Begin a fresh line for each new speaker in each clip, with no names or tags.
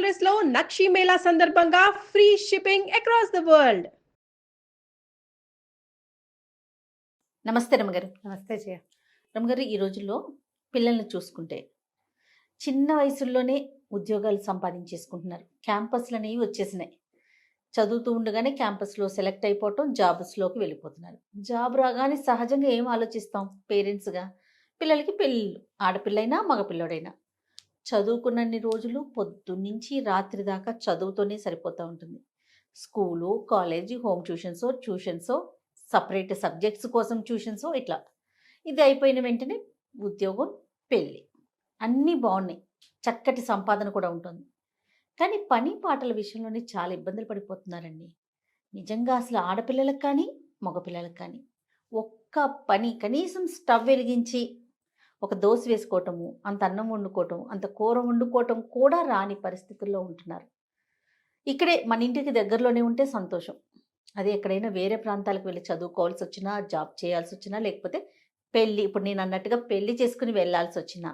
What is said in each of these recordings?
Address లో నక్షి మేళా సందర్భంగా free shipping across the world.
నమస్తే రమగారు.
నమస్తే జయ.
రమగారు, ఈ రోజుల్లో పిల్లల్ని చూసుకుంటే చిన్న వయసుల్లోనే ఉద్యోగాలు సంపాదించేసుకుంటున్నారు. క్యాంపస్లు అనేవి వచ్చేసినాయి. చదువుతూ ఉండగానే క్యాంపస్లో సెలెక్ట్ అయిపోవటం, జాబ్స్లోకి వెళ్ళిపోతున్నారు. జాబ్ రాగానే సహజంగా ఏం ఆలోచిస్తాం పేరెంట్స్గా? పిల్లలకి పెళ్ళిళ్ళు, ఆడపిల్లైనా మగపిల్లడైనా. చదువుకున్నన్ని రోజులు పొద్దున్నుంచి రాత్రి దాకా చదువుతోనే సరిపోతూ ఉంటుంది. స్కూలు, కాలేజీ, హోమ్ ట్యూషన్సో సపరేట్ సబ్జెక్ట్స్ కోసం ట్యూషన్సో ఇట్లా. ఇది అయిపోయిన వెంటనే ఉద్యోగం, పెళ్ళి, అన్నీ బాగున్నాయి. చక్కటి సంపాదన కూడా ఉంటుంది. కానీ పని పాటల విషయంలోనే చాలా ఇబ్బందులు పడిపోతున్నారండి. నిజంగా అసలు ఆడపిల్లలకు కానీ మగపిల్లలకు కానీ ఒక్క పని, కనీసం స్టవ్ వెలిగించి ఒక దోశ వేసుకోవటము, అంత అన్నం వండుకోవటం, అంత కూర వండుకోవటం కూడా రాని పరిస్థితుల్లో ఉంటున్నారు. ఇక్కడే మన ఇంటికి దగ్గరలోనే ఉంటే సంతోషం. అదే ఎక్కడైనా వేరే ప్రాంతాలకు వెళ్ళి చదువుకోవాల్సి వచ్చినా, జాబ్ చేయాల్సి వచ్చినా, లేకపోతే పెళ్ళి, ఇప్పుడు నేను అన్నట్టుగా పెళ్ళి చేసుకుని వెళ్ళాల్సి వచ్చినా,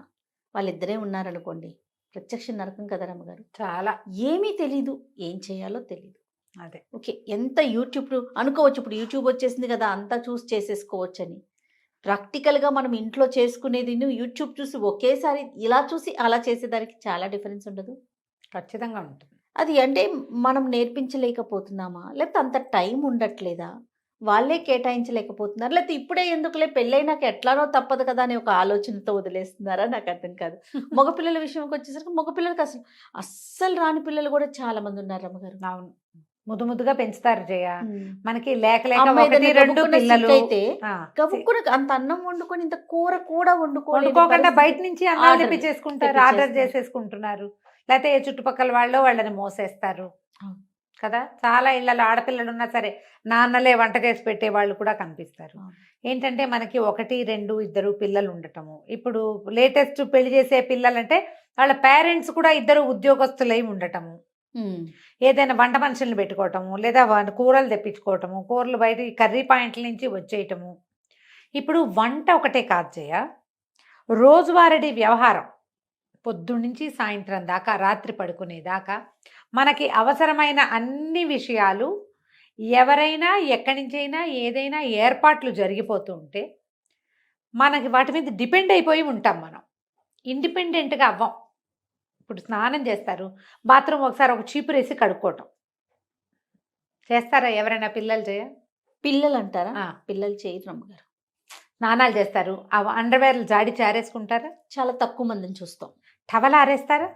వాళ్ళిద్దరే ఉన్నారనుకోండి, ప్రత్యక్ష నరకం కదా రమ్మగారు.
చాలా
ఏమీ తెలీదు, ఏం చేయాలో తెలీదు.
అదే
ఓకే, ఎంత యూట్యూబ్ అనుకోవచ్చు, ఇప్పుడు యూట్యూబ్ వచ్చేసింది కదా, అంతా చూసి చేసేసుకోవచ్చు అని. ప్రాక్టికల్గా మనం ఇంట్లో చేసుకునేది యూట్యూబ్ చూసి ఒకేసారి ఇలా చూసి అలా చేసేదానికి చాలా డిఫరెన్స్ ఉండదు?
ఖచ్చితంగా ఉంటుంది.
అది అంటే మనం నేర్పించలేకపోతున్నామా, లేకపోతే అంత టైం ఉండట్లేదా, వాళ్ళే కేటాయించలేకపోతున్నారు, లేకపోతే ఇప్పుడే ఎందుకులే పెళ్ళైనాక ఎట్లానో తప్పదు కదా అనే ఒక ఆలోచనతో వదిలేస్తున్నారా? నాకు అర్థం కాదు. మగపిల్లల విషయంకి వచ్చేసరికి మగపిల్లలకి అస్సలు రాని పిల్లలు కూడా చాలా మంది ఉన్నారు రమ్మగారు.
అవును, ముద్దు ముద్దుగా పెంచుతారు జయ. మనకి
అమ్మాయి
లేక
ఏదైనా
2 పిల్లలు
అయితే గబుక్కున అంత అన్నం వండుకొని ఇంత కూర కూడా
వండుకోకుండా బయట నుంచి అన్నం
ఆర్డర్
తెప్పించేసుకుంటారు, ఆర్డర్ చేసేసుకుంటున్నారు. లేకపోతే ఏ చుట్టుపక్కల వాళ్ళు వాళ్ళని మోసేస్తారు కదా. చాలా ఇళ్లలో ఆడపిల్లలు ఉన్నా సరే నాన్నలే వంట చేసి పెట్టే వాళ్ళు కూడా కనిపిస్తారు. ఏంటంటే మనకి 1, 2, 2 పిల్లలు ఉండటము. ఇప్పుడు లేటెస్ట్ పెళ్లి చేసే పిల్లలంటే వాళ్ళ పేరెంట్స్ కూడా 2 ఉద్యోగస్తులై ఉండటము. ఏదైనా వంట మనుషుల్ని పెట్టుకోవటము, లేదా కూరలు తెప్పించుకోవటము, కూరలు బయట కర్రీ పాయింట్ల నుంచి వచ్చేయటము. ఇప్పుడు వంట ఒకటే కాదు జయ, రోజువారీ వ్యవహారం పొద్దున్నుంచి సాయంత్రం దాకా, రాత్రి పడుకునేదాకా మనకి అవసరమైన అన్ని విషయాలు ఎవరైనా ఎక్కడి నుంచైనా ఏదైనా ఏర్పాట్లు జరిగిపోతూ ఉంటే మనకి వాటి మీద డిపెండ్ అయిపోయి ఉంటాం. మనం ఇండిపెండెంట్గా అవ్వం. ఇప్పుడు స్నానం చేస్తారు, బాత్రూమ్ ఒకసారి ఒక చీపురు వేసి కడుక్కోవటం చేస్తారా ఎవరైనా? పిల్లలు చేయ
పిల్లలు అంటారా? పిల్లలు చేయరు రమ్మగారు.
స్నానాలు చేస్తారు, ఆ అండర్వేర్లు జాడి చారేసుకుంటారా?
చాలా తక్కువ మందిని చూస్తాం.
టవల్ ఆరేస్తారా?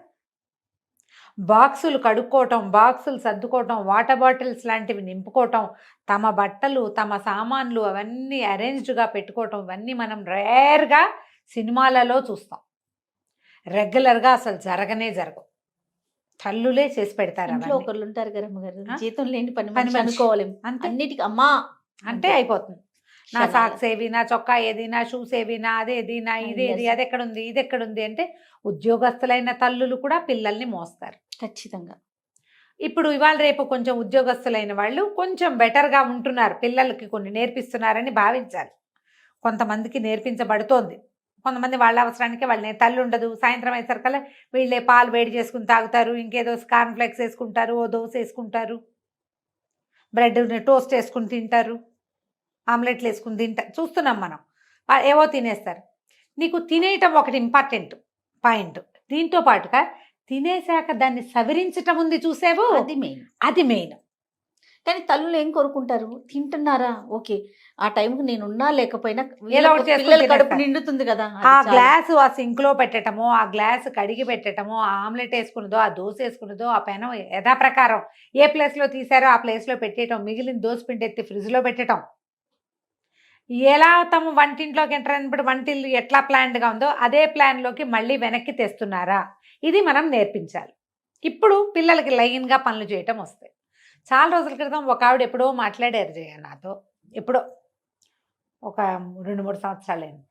బాక్సులు కడుక్కోవటం, బాక్సులు సర్దుకోవటం, వాటర్ బాటిల్స్ లాంటివి నింపుకోవటం, తమ బట్టలు, తమ సామాన్లు అవన్నీ అరేంజ్డ్గా పెట్టుకోవటం, ఇవన్నీ మనం రేర్గా సినిమాలలో చూస్తాం. రెగ్యులర్గా అసలు జరగవు. తల్లులే చేసి పెడతారు.
ఇంట్లో ఒకళ్ళు ఉంటారు కదా అమ్మగారు, జీతం లేని పని
పని
అనుకోవాలి, అన్నిటికీ అమ్మా
అంటే అయిపోతుంది. నా సాక్స్ ఏవి, నా చొక్కా ఏది, నా షూస్ ఏవి, నా అదేది, నా ఇదేది, అది ఎక్కడుంది, ఇది ఎక్కడుంది అంటే ఉద్యోగస్తులైన తల్లులు కూడా పిల్లల్ని మోస్తారు
ఖచ్చితంగా.
ఇప్పుడు ఇవాళ రేపు కొంచెం ఉద్యోగస్తులైన వాళ్ళు కొంచెం బెటర్గా ఉంటున్నారు, పిల్లలకి కొన్ని నేర్పిస్తున్నారని భావించాలి. కొంతమందికి నేర్పించబడుతోంది, కొంతమంది వాళ్ళ అవసరానికి వాళ్ళని. తల్లి ఉండదు, సాయంత్రం అయ్యేసరికల్లా వీళ్ళే పాలు వేడి చేసుకుని తాగుతారు, ఇంకేదో కార్న్ఫ్లెక్స్ వేసుకుంటారు, ఓ దోశ వేసుకుంటారు, బ్రెడ్ టోస్ట్ వేసుకుని తింటారు, ఆమ్లెట్లు వేసుకుని తింటారు, చూస్తున్నాం మనం. ఏవో తినేస్తారు. నీకు తినేయటం ఒకటి ఇంపార్టెంట్ పాయింట్. దీంతో పాటుగా తినేశాక దాన్ని సవరించటం ఉంది, చూసావు, అది మెయిన్.
కానీ తల్లులు ఏం కోరుకుంటారు? తింటున్నారా, ఓకే, ఆ టైంకి నేనున్నా లేకపోయినా కడుపు నిండుతుంది కదా.
ఆ గ్లాసు ఆ సింక్లో పెట్టటము, ఆ గ్లాసు కడిగి పెట్టటము, ఆ ఆమ్లెట్ వేసుకున్నదో, ఆ దోశ వేసుకున్నదో, ఆ పెనం యథాప్రకారం ఏ ప్లేస్లో తీసారో ఆ ప్లేస్లో పెట్టేయటం, మిగిలిన దోశ పిండి ఎత్తి ఫ్రిడ్జ్లో పెట్టడం. ఎలా తమ వంటింట్లోకి ఎంటర్ అయినప్పుడు వంటిల్లు ఎట్లా ప్లాన్డ్గా ఉందో అదే ప్లాన్లోకి మళ్ళీ వెనక్కి తెస్తున్నారా, ఇది మనం నేర్పించాలి. ఇప్పుడు పిల్లలకి లైన్గా పనులు చేయటం వస్తాయి. చాలా రోజుల క్రితం ఒక ఆవిడ ఎప్పుడో మాట్లాడారు జయ నాతో, ఎప్పుడో ఒక 2-3 సంవత్సరాలైంది.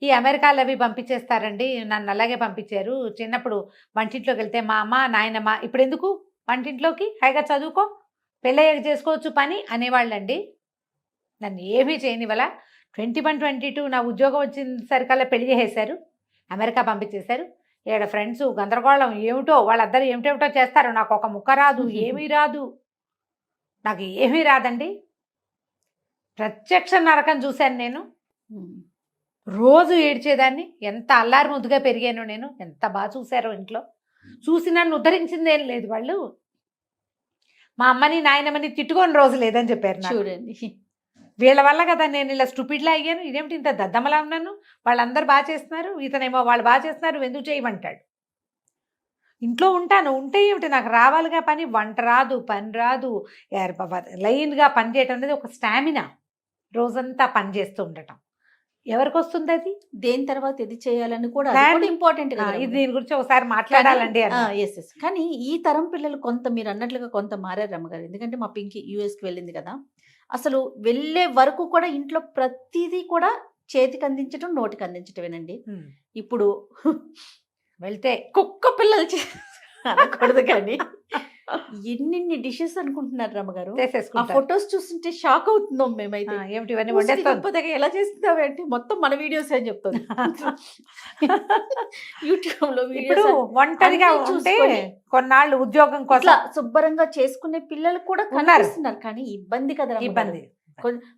ఈ అమెరికాలో అవి పంపించేస్తారండి, నన్ను అలాగే పంపించారు. చిన్నప్పుడు వంటింట్లోకి వెళ్తే మా అమ్మ నాయనమ్మ, ఇప్పుడు ఎందుకు వంటింట్లోకి, హాయిగా చదువుకో, పెళ్ళయ్యాక చేసుకోవచ్చు పని అనేవాళ్ళండి. నన్ను ఏమీ చేయనివల్ల 21, 22 నా ఉద్యోగం వచ్చిన సరికల్లా పెళ్లి చేసేశారు, అమెరికా పంపించేశారు. ఈడ ఫ్రెండ్స్ గందరగోళం ఏమిటో వాళ్ళందరూ ఏమిటేమిటో చేస్తారు. నాకు ఒక ముక్క రాదు, ఏమీ రాదు, నాకు ఏమీ రాదండి. ప్రత్యక్ష నరకం చూశాను నేను. రోజు ఏడ్చేదాన్ని. ఎంత అల్లారి ముద్దుగా పెరిగాను నేను. ఎంత బాగా చూశారో ఇంట్లో. చూసి నన్ను ఉద్ధరించిందేం లేదు వాళ్ళు. మా అమ్మని నాయనమ్మని తిట్టుకొని రోజు లేదని చెప్పారు నాకు.
చూడండి.
వీళ్ళ వల్ల కదా నేను ఇలా స్టూపిడ్లా అయ్యాను. ఇదేమిటి ఇంత దద్దమ్మలా ఉన్నాను, వాళ్ళందరూ బాగా చేస్తున్నారు, ఇతనేమో వాళ్ళు బాగా చేస్తున్నారు, నువ్వు ఎందుకు చేయమంటాడు. ఇంట్లో ఉంటాను, ఉంటే ఏమిటి నాకు రావాలిగా పని. వంట రాదు, పని రాదు, లైన్గా పని చేయటం అనేది ఒక స్టామినా. రోజంతా పని చేస్తూ ఉండటం ఎవరికి వస్తుంది అది?
దేని తర్వాత ఇది చేయాలని కూడా ఇంపార్టెంట్.
ఇది దీని గురించి ఒకసారి మాట్లాడాలండి.
ఎస్. కానీ ఈ తరం పిల్లలు కొంత మీరు అన్నట్లుగా కొంత మారారు రమ్మగారు. ఎందుకంటే మా పింకి యూఎస్కి వెళ్ళింది కదా, అసలు వెళ్ళే వరకు కూడా ఇంట్లో ప్రతిదీ కూడా చేతికి అందించడం, నోటికి అందించటమేనండి. ఇప్పుడు
వెళ్తే
కుక్క పిల్లలు అనకూడదు కానీ ఎన్ని డిషెస్ అనుకుంటున్నారు రమ్మగారు. ఆ ఫొటోస్ చూస్తుంటే షాక్ అవుతున్నాం మేమైతే.
ఏమిటి ఇవన్నీ వండేస్తాం,
ఎలా చేస్తున్నావేంటి, మొత్తం మన వీడియోస్ అని చెప్తుంది. యూట్యూబ్ లో
ఇప్పుడు ఒంటరిగా ఉంటే కొన్నాళ్ళు ఉద్యోగం కోసం
శుభ్రంగా చేసుకునే పిల్లలు కూడా కనిపిస్తున్నారు. కానీ ఇబ్బంది కదా,
ఇబ్బంది.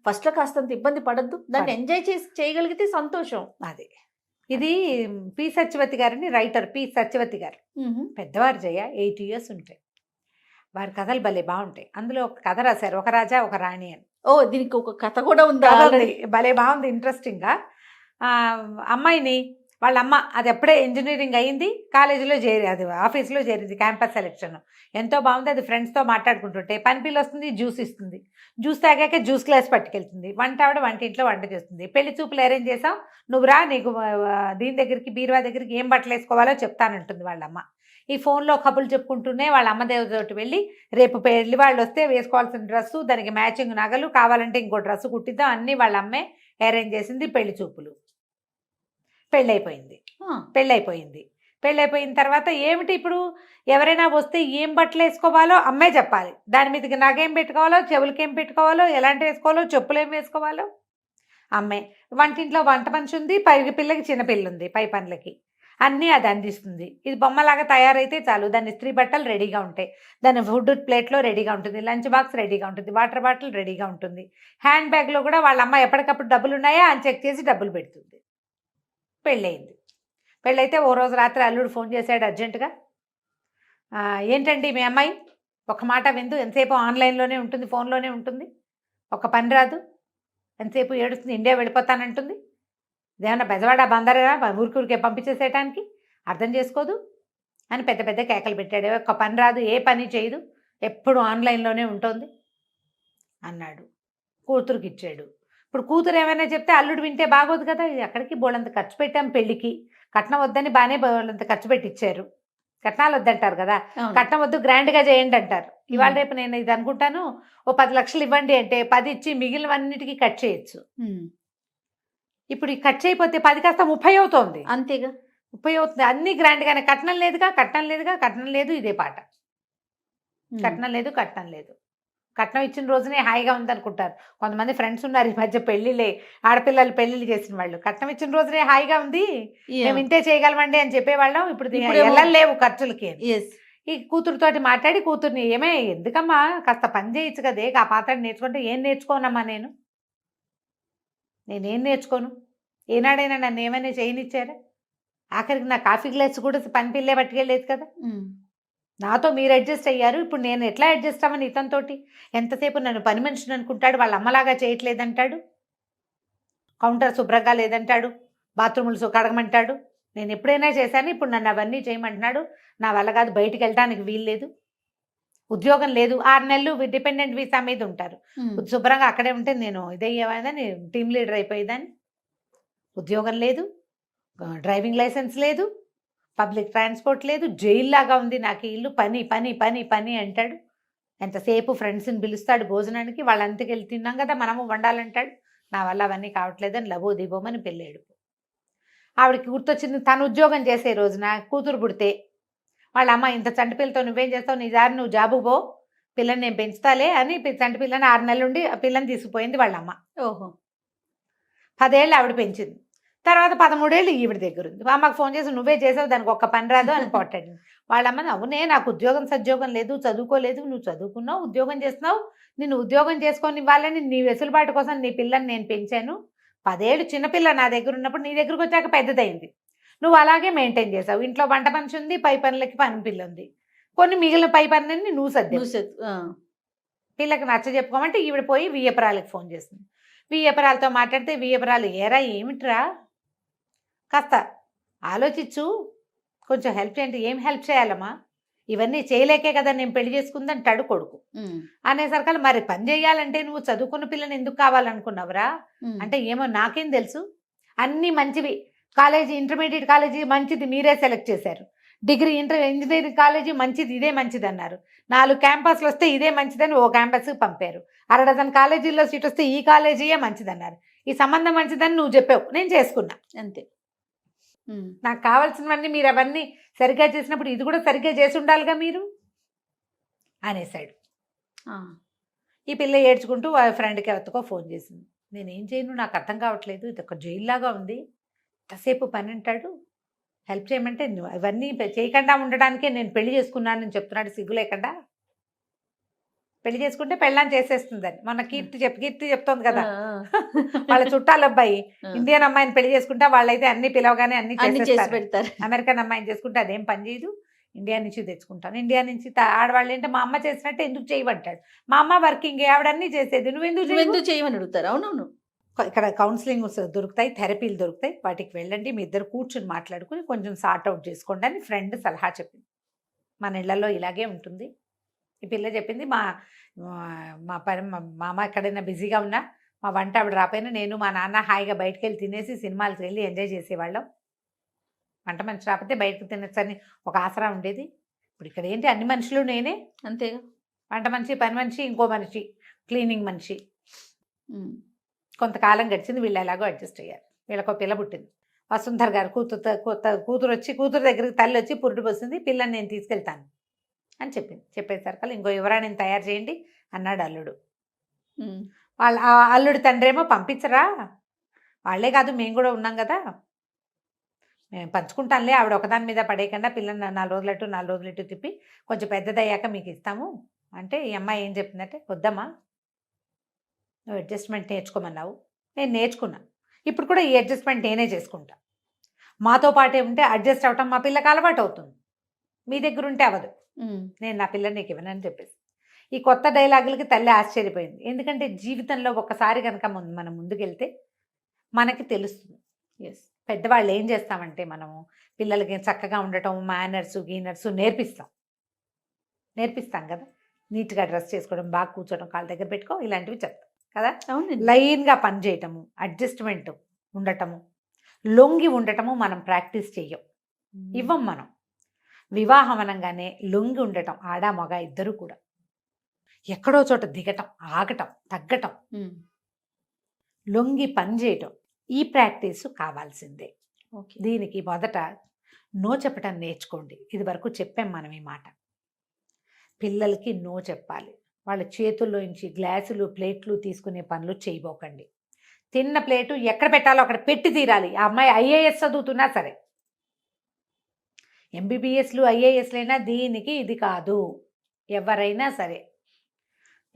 ఫస్ట్ లో కాస్తంత ఇబ్బంది పడద్దు, దాన్ని ఎంజాయ్ చేసి చేయగలిగితే సంతోషం.
అది ఇది పి సత్యవతి గారని రైటర్, పి సత్యవతి గారు. పెద్దవారు జయ 8 years ఉంటాయి. వారి కథలు భలే బాగుంటాయి. అందులో ఒక కథ రాశారు, ఒక రాజా ఒక రాణి అని.
ఓ, దీనికి ఒక కథ కూడా ఉందా?
భలే బాగుంది, ఇంట్రెస్టింగ్గా. అమ్మాయిని వాళ్ళ అమ్మ అది ఎప్పుడే ఇంజనీరింగ్ అయ్యింది, కాలేజీలో అది ఆఫీస్లో చేరింది, క్యాంపస్ సెలెక్షన్. ఎంతో బాగుంది. అది ఫ్రెండ్స్తో మాట్లాడుకుంటుంటే పని పిల్ల వస్తుంది, జ్యూస్ ఇస్తుంది, జ్యూస్ తాగాక జ్యూస్ గ్లాస్ పట్టుకెళ్తుంది. వంట ఆవిడ వంటింట్లో వంట చేస్తుంది. పెళ్లి చూపులు అరేంజ్ చేసాం, నువ్వు రా, నీకు దీని దగ్గరికి బీరువా దగ్గరికి ఏం బట్టలు వేసుకోవాలో చెప్తానంటుంది వాళ్ళమ్మ. ఈ ఫోన్లో కబుర్లు చెప్పుకుంటూనే వాళ్ళ అమ్మ దేవతోటి వెళ్ళి రేపు పెళ్లి వాళ్ళు వస్తే వేసుకోవాల్సిన డ్రెస్సు, దానికి మ్యాచింగ్ నగలు, కావాలంటే ఇంకో డ్రెస్సు కుట్టిద్దాం, అన్నీ వాళ్ళ అమ్మే అరేంజ్ చేసింది. పెళ్లి చూపులు, పెళ్ళైపోయింది. పెళ్ళైపోయిన తర్వాత ఏమిటి ఇప్పుడు ఎవరైనా వస్తే ఏం బట్టలు వేసుకోవాలో అమ్మే చెప్పాలి. దాని మీదకి నగేం పెట్టుకోవాలో, చెవులకి ఏం పెట్టుకోవాలో, ఎలాంటి వేసుకోవాలో, చెప్పులు ఏం వేసుకోవాలో అమ్మే. వంటింట్లో వంట మనిషి ఉంది, పిల్లకి చిన్న పిల్ల ఉంది, పై పనులకి అన్నీ అది అందిస్తుంది. ఇది బొమ్మలాగా తయారైతే చాలు, దాని ఇస్త్రీ బట్టలు రెడీగా ఉంటాయి, దాని ఫుడ్ ప్లేట్లో రెడీగా ఉంటుంది, లంచ్ బాక్స్ రెడీగా ఉంటుంది, వాటర్ బాటిల్ రెడీగా ఉంటుంది, హ్యాండ్ బ్యాగ్లో కూడా వాళ్ళ అమ్మ ఎప్పటికప్పుడు డబ్బులు ఉన్నాయా అని చెక్ చేసి డబ్బులు పెడుతుంది. పెళ్ళయింది. పెళ్ళైతే ఓ రోజు రాత్రి అల్లుడు ఫోన్ చేశాడు అర్జెంటుగా. ఏంటండి మీ అమ్మాయి ఒక మాట విందు, ఎంతసేపు ఆన్లైన్లోనే ఉంటుంది, ఫోన్లోనే ఉంటుంది, ఒక పని రాదు, ఎంతసేపు ఏడుస్తుంది, ఇండియా వెళ్ళిపోతానంటుంది, ఇదేమన్నా బెజవాడ బందరా ఊరికే పంపించేసేయటానికి, అర్థం చేసుకోదు అని పెద్ద పెద్ద కేకలు పెట్టాడు. ఒక పని రాదు, ఏ పని చేయదు, ఎప్పుడు ఆన్లైన్లోనే ఉంటుంది అన్నాడు. కూతురుకి ఇచ్చాడు. ఇప్పుడు కూతురు ఏమైనా చెప్తే అల్లుడు వింటే బాగోదు కదా. ఎక్కడికి బోళ్ళంత ఖర్చు పెట్టాం పెళ్ళికి, కట్నం వద్దని బాగానే బోళ్ళంత ఖర్చు పెట్టించారు. కట్నాలు వద్దంటారు కదా, కట్నం వద్దు గ్రాండ్గా చేయండి అంటారు. ఇవాళ రేపు నేను ఇది అనుకుంటాను, ఓ 10 లక్షలు ఇవ్వండి అంటే 10 ఇచ్చి మిగిలినవన్నిటికీ కట్ చేయొచ్చు. ఇప్పుడు ఈ కట్ చేయకపోతే 10 కాస్త 30 అవుతుంది.
అంతేగా,
30 అవుతుంది. అన్ని గ్రాండ్గానే. కట్నం లేదుగా, కట్నం లేదు, ఇదే పాట. కట్నం లేదు, కట్నం ఇచ్చిన రోజునే హాయిగా ఉందనుకుంటారు కొంతమంది ఫ్రెండ్స్ ఉన్నారు ఈ మధ్య, పెళ్లిలే ఆడపిల్లలు పెళ్లిళ్ళు చేసిన వాళ్ళు. కట్నం ఇచ్చిన రోజునే హాయిగా ఉంది, మేము ఇంతే చేయగలమండి అని చెప్పేవాళ్ళం. ఇప్పుడు వెళ్ళలేవు ఖర్చులకి. ఈ కూతురుతోటి మాట్లాడి కూతుర్ని, ఏమే ఎందుకమ్మా కాస్త పని చేయొచ్చు కదే, ఆ పాత్ర నేర్చుకుంటే. ఏం నేర్చుకోనమ్మా, నేనేం నేర్చుకోను, ఏనాడైనా నన్ను ఏమైనా చేయనిచ్చారా? ఆఖరికి నా కాఫీ గ్లాస్ కూడా పని పిల్లే పట్టుకెళ్ళలేదు కదా. నాతో మీరు అడ్జస్ట్ అయ్యారు, ఇప్పుడు నేను ఎట్లా అడ్జస్ట్ అవ్వను ఇతనితోటి? ఎంతసేపు నన్ను పని మనిషిని అనుకుంటాడు, వాళ్ళ అమ్మలాగా చేయట్లేదంటాడు, కౌంటర్ శుభ్రంగా లేదంటాడు, బాత్రూములు కడగమంటాడు. నేను ఎప్పుడైనా చేశాను, ఇప్పుడు నన్ను అవన్నీ చేయమంటున్నాడు. నా వల్ల కాదు, బయటికి వెళ్ళడానికి వీలు లేదు, ఉద్యోగం లేదు, 6 నెలలు డిపెండెంట్ వీసా మీద ఉంటారు. శుభ్రంగా అక్కడే ఉంటే నేను ఇదయ్యేదాన్ని, టీమ్ లీడర్ అయిపోయేదాన్ని. ఉద్యోగం లేదు, డ్రైవింగ్ లైసెన్స్ లేదు, పబ్లిక్ ట్రాన్స్పోర్ట్ లేదు, జైల్లాగా ఉంది నాకు ఇల్లు, పని పని పని పని అంటాడు. ఎంతసేపు ఫ్రెండ్స్ని పిలుస్తాడు భోజనానికి, వాళ్ళంతకి వెళ్ళి తిన్నాం కదా మనము వండాలంటాడు. నా వల్ల అవన్నీ కావట్లేదని లబో దిబోమని పెళ్ళాడు. ఆవిడకి గుర్తొచ్చింది, తను ఉద్యోగం చేసే రోజున కూతురు పుడితే వాళ్ళ అమ్మ, ఇంత చంటి పిల్లతో నువ్వేం చేస్తావు, నీ దారి నువ్వు జాబు పో, పిల్లని నేను పెంచుతాలే అని చంటి పిల్లని 6 నెలలు ఉండి ఆ పిల్లని తీసుకుపోయింది వాళ్ళమ్మ. 10 ఏళ్ళు ఆవిడ పెంచింది. తర్వాత 13 ఏళ్ళు ఈవిడ దగ్గర ఉంది. అమ్మకు ఫోన్ చేసి నువ్వే చేసావు, దానికి ఒక్క పని రాదు అని పోటాడు. వాళ్ళమ్మని అవునే నాకు ఉద్యోగం సద్యోగం లేదు, చదువుకోలేదు, నువ్వు చదువుకున్నావు ఉద్యోగం చేస్తున్నావు, నిన్ను ఉద్యోగం చేసుకొని వాళ్ళని నీ వెసులుబాటు కోసం నీ పిల్లని నేను పెంచాను. 10 ఏళ్ళు చిన్నపిల్ల నా దగ్గర ఉన్నప్పుడు నీ దగ్గరకు వచ్చాక పెద్దదైంది. నువ్వు అలాగే మెయింటైన్ చేసావు. ఇంట్లో వంట మనిషి ఉంది, పై పనులకి పని పిల్ల ఉంది, కొన్ని మిగిలిన పై పనులన్నీ నువ్వు సర్దావు. పిల్లకి నచ్చ చెప్పుకోమంటే ఈవిడ పోయి వియ్యపురాలకి ఫోన్ చేసింది. వియ్యపురాలతో మాట్లాడితే వియ్యపురాలు ఏరా ఏమిట్రా కాస్త ఆలోచించు, కొంచెం హెల్ప్ చేయండి. ఏం హెల్ప్ చేయాలమ్మా, ఇవన్నీ చేయలేకే కదా నేను పెళ్లి చేసుకుందంటాడు కొడుకు. అనేసరికి మరి పని చేయాలంటే నువ్వు చదువుకున్న పిల్లని ఎందుకు కావాలనుకున్నావురా అంటే ఏమో నాకేం తెలుసు, అన్నీ మంచివి, కాలేజీ ఇంటర్మీడియట్ కాలేజీ మంచిది మీరే సెలెక్ట్ చేశారు, డిగ్రీ ఇంజనీరింగ్ కాలేజీ మంచిది ఇదే మంచిది అన్నారు, 4 క్యాంపస్లు వస్తే ఇదే మంచిదని ఓ క్యాంపస్కి పంపారు, 6 డజన్ కాలేజీల్లో సీట్ వస్తే ఈ కాలేజీయే మంచిది అన్నారు, ఈ సంబంధం మంచిదని నువ్వు చెప్పావు, నేను చేసుకున్నా అంతే. నాకు కావాల్సినవన్నీ మీరు అవన్నీ సరిగ్గా చేసినప్పుడు ఇది కూడా సరిగ్గా చేసి ఉండాలిగా మీరు అనేసాడు. ఈ పిల్ల ఏడ్చుకుంటూ వాళ్ళ ఫ్రెండ్కి ఎవరికో ఫోన్ చేసింది. నేనేం చేయను, నాకు అర్థం కావట్లేదు, ఇది ఒక జైల్లాగా ఉంది, ఎంతసేపు పని అంటాడు, హెల్ప్ చేయమంటే ఇవన్నీ చేయకుండా ఉండడానికే నేను పెళ్లి చేసుకున్నానని చెప్తున్నాడు సిగ్గు లేకుండా. పెళ్లి చేసుకుంటే పెళ్ళాన్ని చేసేస్తుందని మొన్న కీర్తి చెప్తోంది కదా, వాళ్ళ చుట్టాల అబ్బాయి ఇండియన్ అమ్మాయిని పెళ్లి చేసుకుంటే వాళ్ళైతే అన్ని పిలవగానే అన్ని చేసి పెడతారు, అమెరికన్ అమ్మాయిని చేసుకుంటే అదేం పని చేయదు, ఇండియా నుంచి తెచ్చుకుంటాను, ఇండియా నుంచి ఆడవాళ్ళు ఏంటంటే మా అమ్మ చేసినట్టే ఎందుకు చేయమంటాడు, మా అమ్మ వర్కింగ్ ఆవిడన్నీ చేసేది నువ్వెందుకు చేయమని అడుగుతారు. అవునవును, ఇక్కడ కౌన్సిలింగ్ దొరుకుతాయి, థెరపీలు దొరుకుతాయి, వాటికి వెళ్ళండి, మీ ఇద్దరు కూర్చుని మాట్లాడుకుని కొంచెం సార్ట్ అవుట్ చేసుకోండి అని ఫ్రెండ్ సలహా చెప్పింది. మన ఇళ్లలో ఇలాగే ఉంటుంది. ఈ పిల్ల చెప్పింది మా అమ్మ ఎక్కడైనా బిజీగా ఉన్నా మా వంట ఆవిడ రాపోయినా నేను మా నాన్న హాయిగా బయటకు వెళ్ళి తినేసి సినిమాలకు వెళ్ళి ఎంజాయ్ చేసేవాళ్ళం, వంట మనిషి రాకపోతే బయటకు తినచ్చని ఒక ఆసరా ఉండేది. ఇప్పుడు ఇక్కడ ఏంటి అన్ని మనుషులు నేనే అంతేగా, వంట మనిషి, పని మనిషి, ఇంకో మనిషి, క్లీనింగ్ మనిషి. కొంతకాలం గడిచింది, వీళ్ళు ఎలాగో అడ్జస్ట్ అయ్యారు. వీళ్ళకు పిల్ల పుట్టింది. వసుంధర గారు కూతురు దగ్గరికి తల్లి వచ్చి పురుడు పోసింది, పిల్లని నేను తీసుకెళ్తాను అని చెప్పింది. చెప్పేసరికి ఇంకో యువరాణిని తయారు చేయండి అన్నాడు అల్లుడు. వాళ్ళ అల్లుడు తండ్రి ఏమో పంపించరా, వాళ్ళే కాదు మేము కూడా ఉన్నాం కదా, మేము పంచుకుంటానులే, ఆవిడ ఒకదాని మీద పడేయకుండా పిల్లని 4 రోజులు తిప్పి కొంచెం పెద్దదయ్యాక మీకు ఇస్తాము అంటే ఈ అమ్మాయి ఏం చెప్పిందంటే వద్దమ్మా, నువ్వు అడ్జస్ట్మెంట్ నేర్చుకోమన్నావు, నేను నేర్చుకున్నా, ఇప్పుడు కూడా ఈ అడ్జస్ట్మెంట్ నేనే చేసుకుంటా, మాతో పాటే ఉంటే అడ్జస్ట్ అవటం మా పిల్లకి అలవాటు అవుతుంది, మీ దగ్గర ఉంటే అవ్వదు, నేను నా పిల్లని నీకు ఇవ్వనని చెప్పేసి. ఈ కొత్త డైలాగులకి తల్లి ఆశ్చర్యపోయింది. ఎందుకంటే జీవితంలో ఒకసారి కనుక మనం ముందుకెళ్తే మనకి తెలుస్తుంది. పెద్దవాళ్ళు ఏం చేస్తామంటే మనము పిల్లలకి చక్కగా ఉండటం, మేనర్స్ నేర్పిస్తాం కదా, నీట్గా డ్రెస్ చేసుకోవడం, బాగా కూర్చోవడం, కాళ్ళ దగ్గర పెట్టుకో, ఇలాంటివి చెప్తాం కదా. లైన్గా పని చేయటము, అడ్జస్ట్మెంట్ ఉండటము, లొంగి ఉండటము మనం ప్రాక్టీస్ చెయ్యం, ఇవ్వం మనం. వివాహం అనగానే లొంగి ఉండటం, ఆడ మగ ఇద్దరు కూడా ఎక్కడో చోట దిగటం, ఆగటం, తగ్గటం, లొంగి పని చేయటం, ఈ ప్రాక్టీసు కావాల్సిందే. దీనికి మొదట నో చెప్పటం నేర్చుకోండి. ఇది వరకు చెప్పాం మనం ఈ మాట. పిల్లలకి నో చెప్పాలి. వాళ్ళ చేతుల్లో నుంచి గ్లాసులు, ప్లేట్లు తీసుకునే పనులు చేయబోకండి. తిన్న ప్లేటు ఎక్కడ పెట్టాలో అక్కడ పెట్టి తీరాలి. ఆ అమ్మాయి ఐఏఎస్ చదువుతున్నా సరే, ఎంబీబీఎస్లు ఐఏఎస్లైనా దీనికి ఇది కాదు. ఎవరైనా సరే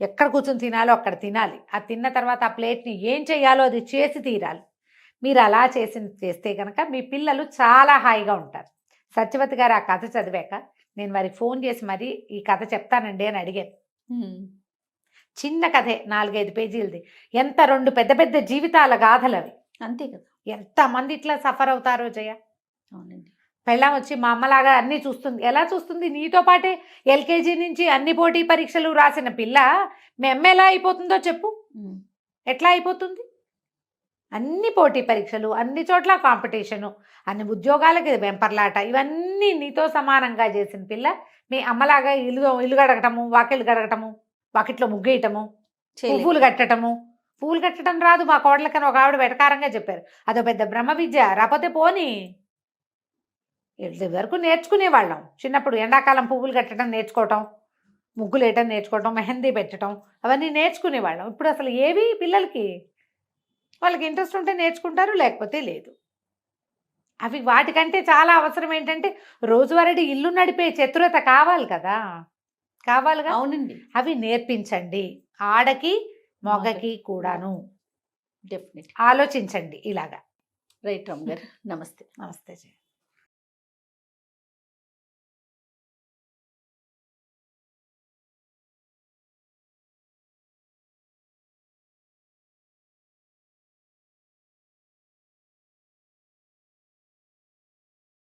ఎక్కడ కూర్చొని తినాలో అక్కడ తినాలి. ఆ తిన్న తర్వాత ఆ ప్లేట్ని ఏం చేయాలో అది చేసి తీరాలి. మీరు అలా చేస్తే కనుక మీ పిల్లలు చాలా హాయిగా ఉంటారు. సత్యవతి గారు ఆ కథ చదివాక నేను వారికి ఫోన్ చేసి మరి ఈ కథ చెప్తానండి అని అడిగాను. చిన్న కథే, 4-5 పేజీలది. ఎంత 2 పెద్ద పెద్ద జీవితాల గాథలు అవి. అంతే కదా, ఎంతమంది ఇట్లా సఫర్ అవుతారో జయ. అవునండి. పెళ్ళాం వచ్చి మా అమ్మలాగా అన్నీ చూస్తుంది. ఎలా చూస్తుంది? నీతో పాటే ఎల్కేజీ నుంచి అన్ని పోటీ పరీక్షలు రాసిన పిల్ల మీ అమ్మ ఎలా అయిపోతుందో చెప్పు. ఎట్లా అయిపోతుంది? అన్ని పోటీ పరీక్షలు, అన్ని చోట్ల కాంపిటీషను, అన్ని ఉద్యోగాలకి వెంపర్లాట, ఇవన్నీ నీతో సమానంగా చేసిన పిల్ల మీ అమ్మలాగా ఇల్లు గడగటము, వాకిళ్ళు గడగటము, వాకిట్లో ముగ్గేయటము, పువ్వులు కట్టటము. పువ్వులు కట్టడం రాదు మా కోడలకని ఒక ఆవిడ వెటకారంగా చెప్పారు. అదో పెద్ద బ్రహ్మ విద్య. రాకపోతే పోనీ, వరకు నేర్చుకునేవాళ్ళం చిన్నప్పుడు. ఎండాకాలం పువ్వులు కట్టడం నేర్చుకోవటం, ముగ్గులు వేయటం నేర్చుకోవటం, మెహందీ పెట్టడం, అవన్నీ నేర్చుకునేవాళ్ళం. ఇప్పుడు అసలు ఏవి పిల్లలకి, వాళ్ళకి ఇంట్రెస్ట్ ఉంటే నేర్చుకుంటారు, లేకపోతే లేదు. అవి వాటికంటే చాలా అవసరం ఏంటంటే రోజువారీ ఇల్లు నడిపే చతురత కావాలి కదా, కావాలిగా.
అవునండి,
అవి నేర్పించండి ఆడకి మగకి కూడాను.
డెఫినెట్.
ఆలోచించండి ఇలాగా.
రైట్ రామ్ గారు, నమస్తే.
నమస్తే జయ.